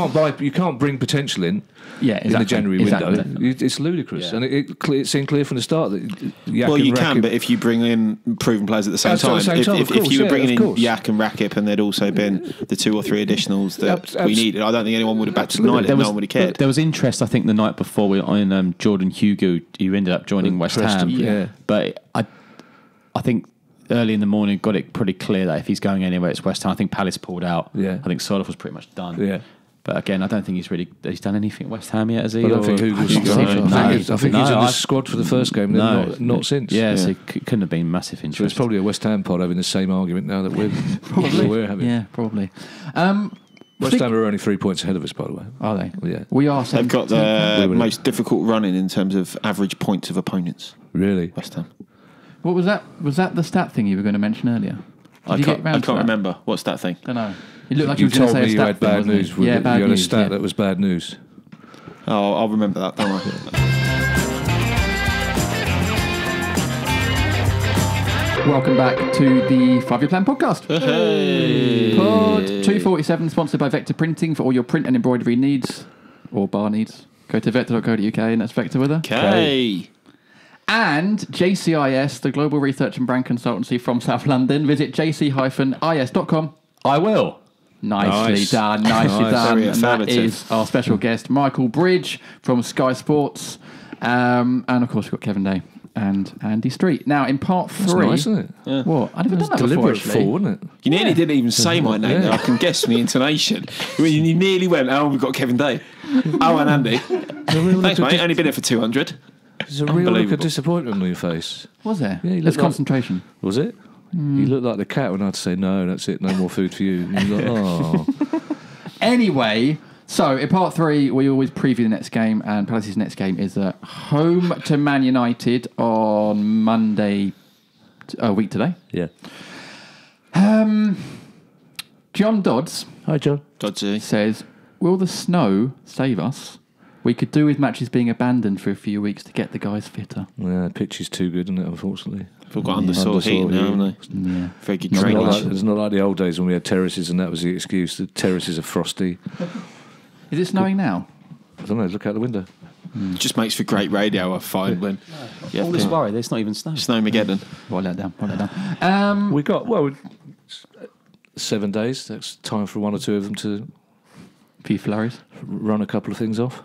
But you can't bring potential in. Yeah, exactly. In the January window, Exactly. it's ludicrous, and it seemed clear from the start that Yak Well, and you can, Rakip- but if you bring in proven players at the same At the time, same time, of if course, you were yeah, bringing of in course. Yak and Rakip and there'd also been the 2 or 3 additionals that we needed, I don't think anyone would have batted an eyelid. No one would have cared. There was interest, I think, the night before we were on Jordan Hugo, who ended up joining West Preston, Ham. yeah. But I think early in the morning got it pretty clear that if he's going anywhere, it's West Ham. I think Palace pulled out. Yeah. I think Soloff was pretty much done. Yeah. But again, I don't think he's done anything at West Ham yet, has he? I don't think Hugo's No. I think he's in the squad for the first game, not since. Yeah, so it couldn't have been massive interest. So it's probably a West Ham pod having the same argument now that we're having. Yeah, probably. West Ham are only 3 points ahead of us, by the way. Are they? Yeah. We are. They've got the most difficult running in terms of average points of opponents. Really? West Ham. What was that? Was that the stat thing you were going to mention earlier? I can't remember. What's that thing? Don't know. It looked like You you were going told to say me a you stat had thing, bad wasn't news. it? Yeah, bad you had a news. stat that was bad news. Oh, I'll remember that. Don't worry. Welcome back to the 5 Year Plan Podcast. Hey. Pod 247, sponsored by Vector Printing for all your print and embroidery needs or bar needs. Go to vector.co.uk and that's Vector with a Okay. And JCIS, the global research and brand consultancy from South London. Visit jc-is.com. I will. Nicely Nice. done, nicely Nice. done. Very And that affirmative. is our special guest, Michael Bridge from Sky Sports. And of course, we've got Kevin Day and Andy Street. Now, in part That's 3. nice, isn't it? What? I've never done that before, Deliberate actually. fall, wasn't it? You nearly didn't even say my name. Yeah. There. I can guess the intonation. You nearly went, oh, we've got Kevin Day. Oh, and Andy. Thanks, mate. Only been here for 200. There's a real look Unbelievable. of disappointment on your face. Was there? Yeah, you There's look like- concentration. Was it? You looked like the cat when I had to say, no, that's it, no more food for you. And you're like, oh. Anyway, so in part 3, we always preview the next game, and Palace's next game is home to Man United on Monday, a week today. Yeah. John Dodds Hi, John. Dodgy. says, will the snow save us? We could do with matches being abandoned for a few weeks to get the guys fitter. Yeah, the pitch is too good, isn't it, unfortunately? We've got undersaw heat now, haven't they? Yeah. Very good It's not, drainage. it's not like the old days when we had terraces and that was the excuse. The terraces are frosty. Is it snowing now? I don't know, look out the window. Just makes for great radio, I find, when you All have this to worry, there's not even snow. Snowmageddon. Write that down. Write that down. We got, 7 days. That's time for one or two of them to Few flurries. run a couple of things off.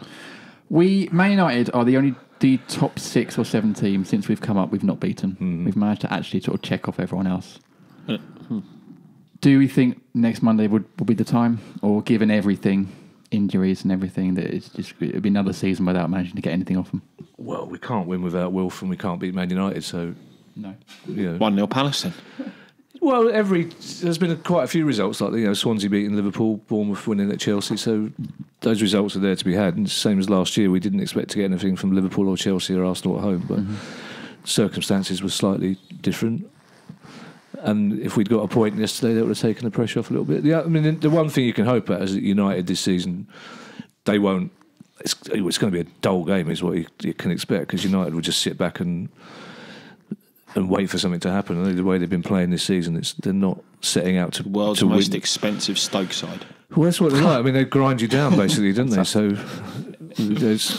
Man United are the top 6 or 7 teams since we've come up we've not beaten. We've managed to actually sort of check off everyone else. Do we think next Monday would be the time? Or given everything, injuries and everything, that it'd be another season without managing to get anything off them? Well, we can't win without Wilf and we can't beat Man United, so, No. you know. 1-0 Palace then. Well, there's been quite a few results, like Swansea beating Liverpool, Bournemouth winning at Chelsea. So those results are there to be had. And same as last year, we didn't expect to get anything from Liverpool or Chelsea or Arsenal at home, but circumstances were slightly different. And if we'd got a point yesterday, that would have taken the pressure off a little bit. The one thing you can hope at is that United this season, they won't. It's going to be a dull game, is what you can expect, because United will just sit back and wait for something to happen. I know the way they've been playing this season, they're not setting out to World's to most win. expensive Stoke side. Well, that's what they're like. I mean, they grind you down basically, don't they? So,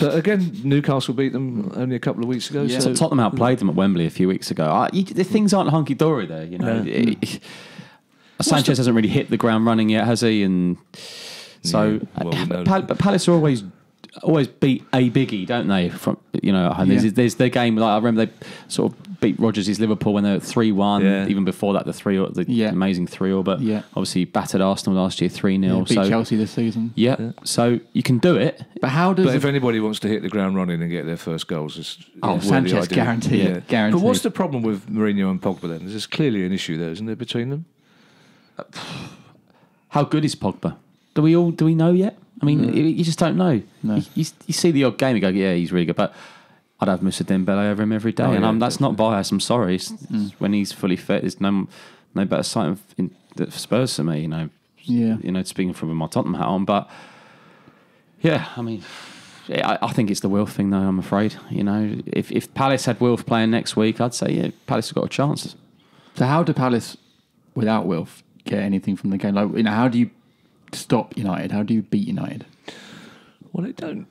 but again, Newcastle beat them only a couple of weeks ago. Yeah. So So Tottenham outplayed them at Wembley a few weeks ago. The things aren't hunky dory there, you know. Sanchez hasn't really hit the ground running yet, has he? And so, Yeah, well, we know but Palace are always beat a biggie, don't they? From at home. Yeah. There's their game. Like I remember they sort of beat Rodgers' Liverpool when they were 3-1. Yeah. Even before that, the amazing 3-0. But obviously battered Arsenal last year 3-0. Beat Chelsea this season. Yeah. So you can do it. But how does But if anybody wants to hit the ground running and get their first goals, it's worthy Sanchez, idea. guaranteed. Guaranteed. But what's the problem with Mourinho and Pogba then? There's clearly an issue there, isn't there, between them? How good is Pogba? Do we know yet? I mean, you just don't know. No. You see the odd game, you go, yeah, he's really good. But I'd have Moussa Dembele over him every day, that's not bias. I'm sorry. When he's fully fit, there's no better sight for Spurs to me. Speaking from my Tottenham hat on, but yeah, I mean, I think it's the Wilf thing, though. I'm afraid. If Palace had Wilf playing next week, I'd say Palace have got a chance. So how do Palace, without Wilf, get anything from the game? Like, how do you stop United? How do you beat United? Well, they don't.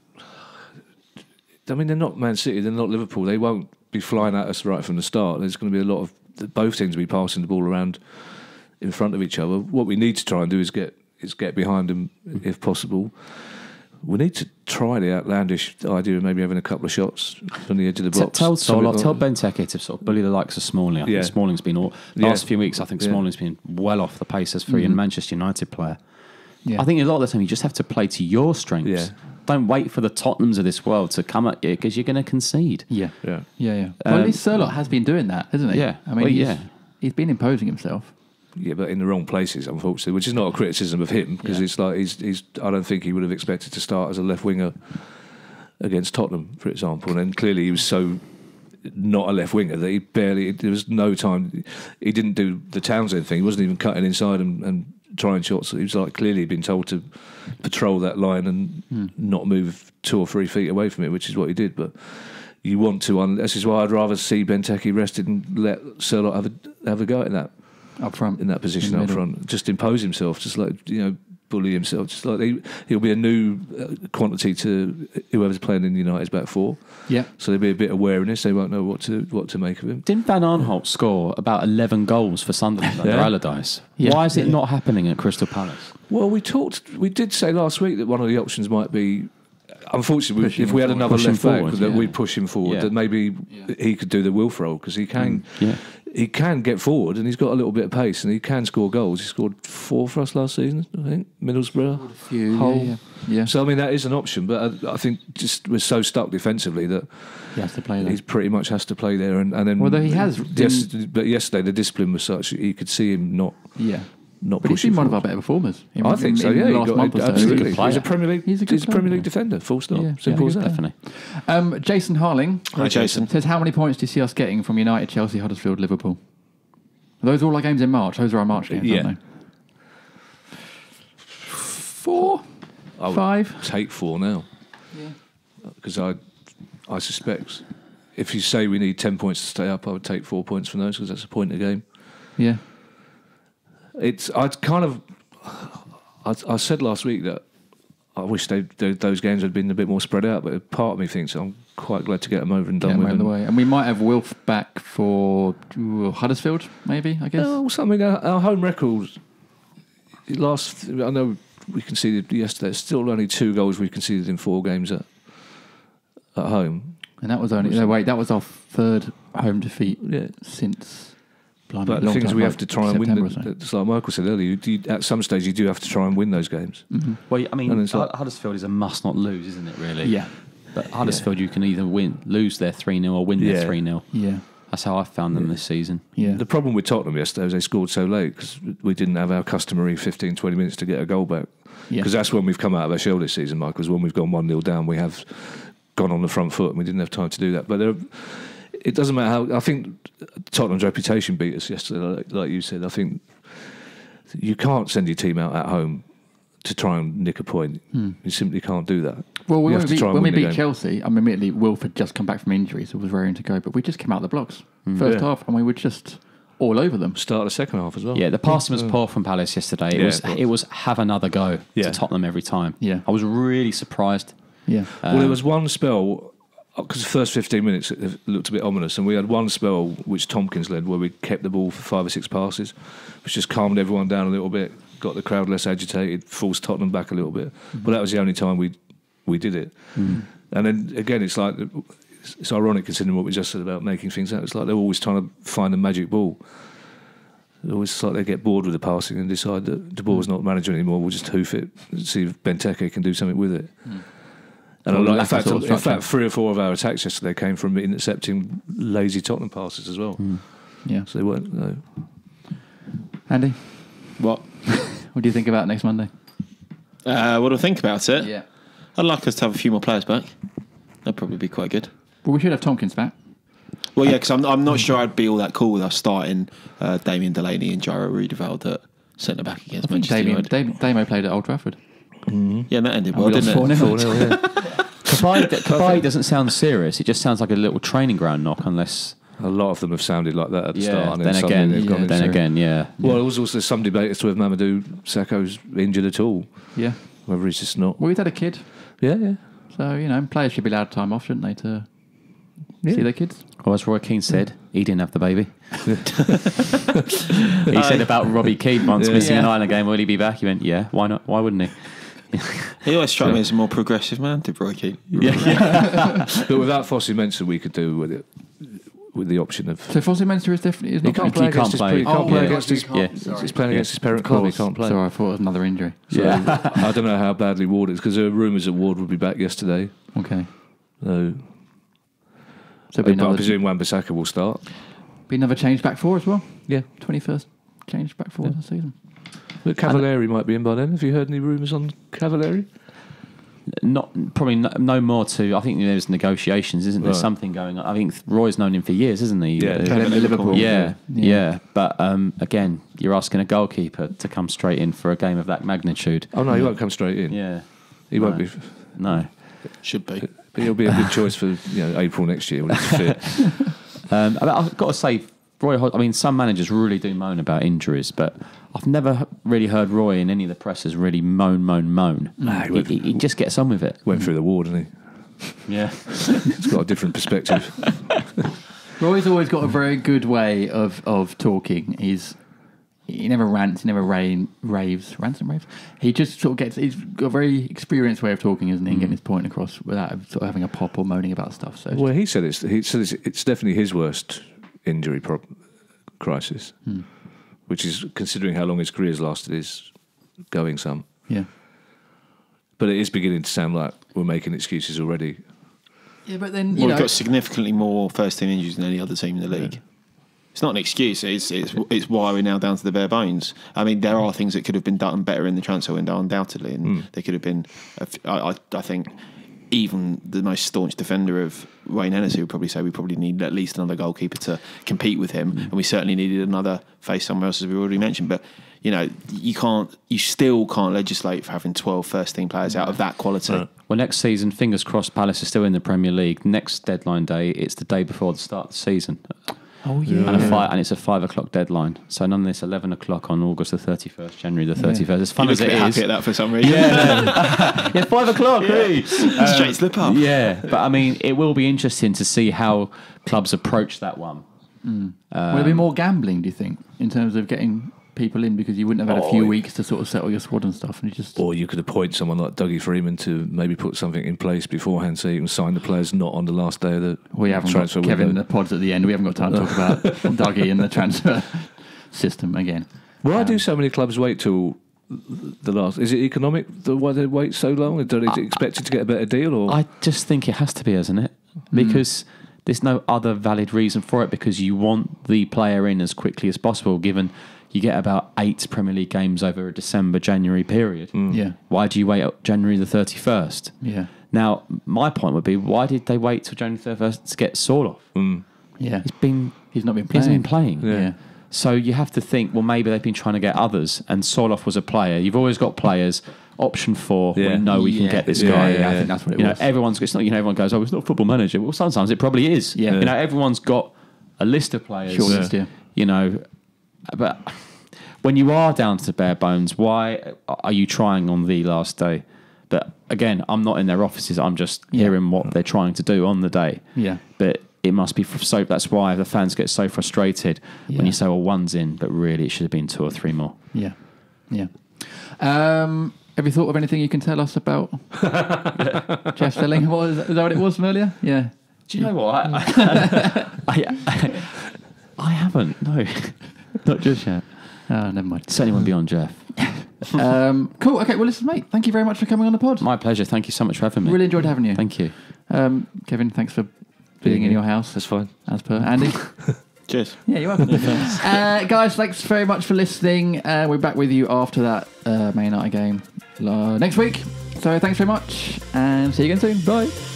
I mean, they're not Man City, they're not Liverpool. They won't be flying at us right from the start. There's going to be a lot of both teams will be passing the ball around in front of each other. What we need to try and do is get behind them if possible. We need to try the outlandish idea of maybe having a couple of shots from the edge of the box. Tell Benteke to sort of bully the likes of Smalling. I think Smalling's been last few weeks. I think Smalling's been well off the pace as for a Manchester United player. Yeah. I think a lot of the time you just have to play to your strengths. Yeah. Don't wait for the Tottenhams of this world to come at you because you're going to concede. Yeah. Yeah. Well, at least Sherlock has been doing that, hasn't he? Yeah. I mean, he's been imposing himself. Yeah, but in the wrong places, unfortunately, which is not a criticism of him, because it's like he's. I don't think he would have expected to start as a left winger against Tottenham, for example. And then clearly he was so not a left winger that there was no time. He didn't do the Townsend thing. He wasn't even cutting inside and trying shots. He was like clearly been told to patrol that line and not move 2 or 3 feet away from it, which is what he did. But you want to. This is why I'd rather see Benteke rested and let Sherlock have a go at that. Up front. In that position up front. Just impose himself, just like, bully himself. Just like he'll be a new quantity to whoever's playing in United's back four. Yeah. So there'll be a bit of wariness. They won't know what to make of him. Didn't Van Aanholt score about 11 goals for Sunderland under Allardyce? Yeah. Why is it not happening at Crystal Palace? Well, we did say last week that one of the options might be, unfortunately, if we had another left back, that we'd push him forward, that maybe he could do the Wilf role, because he can. He can get forward, and he's got a little bit of pace, and he can score goals. He scored 4 for us last season, I think. Middlesbrough, Hull. Yeah. So I mean, that is an option, but I think just we're so stuck defensively that he has to play there. He pretty much has to play there, and then. Although he has, but yesterday the discipline was such you could see him not. Yeah. Not but he's been one of our better performers. I think so. Yeah, the last month or so. Absolutely. He's a Premier League. He's a Premier League defender. Full stop. Yeah, Simple as that. Definitely. Jason Harling. Hi, Jason. Says, how many points do you see us getting from United, Chelsea, Huddersfield, Liverpool? Are those all our games in March? Those are our March games, aren't they? 4? 5? Take 4 now. Yeah. Because I suspect if you say we need 10 points to stay up, I would take 4 points from those, because that's a point a game. Yeah. I said last week that I wish those games had been a bit more spread out, but part of me thinks I'm quite glad to get them over and done with. The way. And we might have Wilf back for Huddersfield, maybe, I guess. Oh, something. Our home record I know we conceded yesterday. It's still only 2 goals we conceded in 4 games at home. And that was only that was our 3rd home defeat since. But the things we have to try and win. It's like Michael said earlier. At some stage, you do have to try and win those games. Mm-hmm. Well, I mean, Huddersfield is a must not lose, isn't it? Really? Yeah. But Huddersfield, you can either lose their 3-0 or win their 3-0. Yeah. That's how I found them this season. Yeah. The problem with Tottenham yesterday was they scored so late because we didn't have our customary 15-20 minutes to get a goal back. Because that's when we've come out of our shell this season, Mike. Because when we've gone 1-0 down, we have gone on the front foot, and we didn't have time to do that. But it doesn't matter how. I think Tottenham's reputation beat us yesterday, like you said. I think you can't send your team out at home to try and nick a point. You simply can't do that. Well, when we beat Chelsea, I mean, admittedly, Wilf had just come back from injury, so was raring to go. But we just came out of the blocks first half, and we were just all over them. Start of the second half as well. Yeah, the passing was poor from Palace yesterday. It was have another go to Tottenham every time. Yeah, I was really surprised. Yeah. Well, there was one spell. Because the first 15 minutes it looked a bit ominous, and we had one spell which Tompkins led where we kept the ball for 5 or 6 passes, which just calmed everyone down a little bit, got the crowd less agitated, forced Tottenham back a little bit. But that was the only time we did it. And then again, it's like it's ironic considering what we just said about making things out. It's like they're always trying to find a magic ball. It's always like they get bored with the passing and decide that the ball's not manageable anymore. We'll just hoof it, see if Benteke can do something with it. And in fact, 3 or 4 of our attacks yesterday came from intercepting lazy Tottenham passes as well. Yeah. So they weren't. No. Andy? What? What do you think about next Monday? What do I think about it? Yeah. I'd like us to have a few more players back. That'd probably be quite good. Well, we should have Tompkins back. Well, yeah, because I'm not sure I'd be all that cool with us starting Damien Delaney and Jairo Riedewald at centre-back against Manchester United. Damo played at Old Trafford. Yeah, and that ended well, didn't it? 4-0, yeah. Kabay doesn't sound serious. It just sounds like a little training ground knock, unless a lot of them have sounded like that at the start. And then again. Well, there was also some debate as to whether Mamadou Sakho's injured at all. Yeah. Whether he's just not. Well, he's had a kid. Yeah. So, players should be allowed time off, shouldn't they, to see their kids? Well, as Roy Keane said, he didn't have the baby. He said about Robbie Keane once missing an Ireland game, will he be back? He went, yeah, why not? Why wouldn't he? He always struck me as a more progressive man, did Roy Keane. Yeah. But without Fossey Mensah, we could do with it. With the option of so Fossey Mensah is definitely he can't play against his he's playing against his parent club. He can't play. Sorry, I thought it was another injury. So I don't know how badly Ward is because there were rumours that Ward would be back yesterday. Okay. So I presume Wan-Bissaka will start. Be another change back 4 as well. Yeah, 21st change back forward this season. But Cavalieri might be in by then. Have you heard any rumours on Cavalieri? No more to. I think there's negotiations, isn't there? Right. Something going on. I think Roy's known him for years, isn't he? Yeah, Liverpool. Yeah. But again, you're asking a goalkeeper to come straight in for a game of that magnitude. Oh no, he won't come strate in. Yeah, He won't be. no. Should be. But he'll be a good choice for April next year when he's fit. I've got to say, Roy. Some managers really do moan about injuries, but I've never really heard Roy in any of the presses really moan. Nah, He just gets on with it. Went through the war, didn't he? Yeah. He's got a different perspective. Roy's always got a very good way of talking. He never rants, he never raves. Rants and raves? He just sort of gets... He's got a very experienced way of talking, isn't he? And getting his point across without sort of having a pop or moaning about stuff. So Well, he said it's definitely his worst injury crisis, which is, considering how long his career's lasted, is going some. yeah. But it is beginning to sound like we're making excuses already. Yeah, but then, We've got significantly more first-team injuries than any other team in the league. It's not an excuse. It's why we're now down to the bare bones. I mean, there are things that could have been done better in the transfer window, undoubtedly, and there could have been. I think even the most staunch defender of Wayne Hennessy would probably say we probably need at least another goalkeeper to compete with him, and we certainly needed another face somewhere else, as we already mentioned. But you still can't legislate for having 12 first-team players out of that quality. No. Well, next season, fingers crossed, Palace is still in the Premier League. Next deadline day, it's the day before the start of the season. Oh, yeah. And it's a 5 o'clock deadline. So none of this 11 o'clock on August the 31st, January the 31st. As fun You as look a it bit happy is. at that for some reason. Yeah, 5 o'clock. Hey. Straight to the pub. Yeah, but it will be interesting to see how clubs approach that one. Will there be more gambling, do you think, in terms of getting people in, because you wouldn't have had a few weeks to sort of settle your squad and stuff, and you just... Or you could appoint someone like Dougie Freeman to maybe put something in place beforehand so you can sign the players not on the last day of the We haven't got transfer Kevin in window. the pods at the end. We haven't got time to talk about Dougie and the transfer system again. Why do so many clubs wait till the last? Is it economic why they wait so long? Are they expected to get a better deal? Or I just think it has to be, isn't it? Because there's no other valid reason for it, because you want the player in as quickly as possible, given you get about 8 Premier League games over a December-January period. Yeah. Why do you wait up January the 31st? Yeah. Now, my point would be, why did they wait till January 31st to get Sorloth? Yeah. He's not been He hasn't been playing. playing. Yeah. So you have to think, well, maybe they've been trying to get others, and Sorloth was a player. You've always got players. Option 4, we know we can get this guy. I think that's what it was. It's not. Everyone goes, "Oh, it's not Football Manager." Well, sometimes it probably is. Yeah. Everyone's got a list of players. Sure list, yeah. But when you are down to bare bones, why are you trying on the last day? But again, I'm not in their offices. I'm just hearing what they're trying to do on the day. Yeah. But it must be so. That's why the fans get so frustrated when you say, "Well, one's in," but really it should have been 2 or 3 more. Yeah. Yeah. Have you thought of anything you can tell us about Jeff Stelling? Is that what it was from earlier? Yeah. Do you know what? I haven't. No, not just yet. Oh, never mind. Certainly won't be on Jeff. Cool. Okay. Well, listen, mate. Thank you very much for coming on the pod. My pleasure. Thank you so much for having me. Really enjoyed having you. Thank you. Kevin, thanks for being in your house. That's fine. As per Andy. Cheers. Yeah, you're welcome. Guys, thanks very much for listening. We're back with you after that Man United game next week. So thanks very much, and see you again soon. Bye.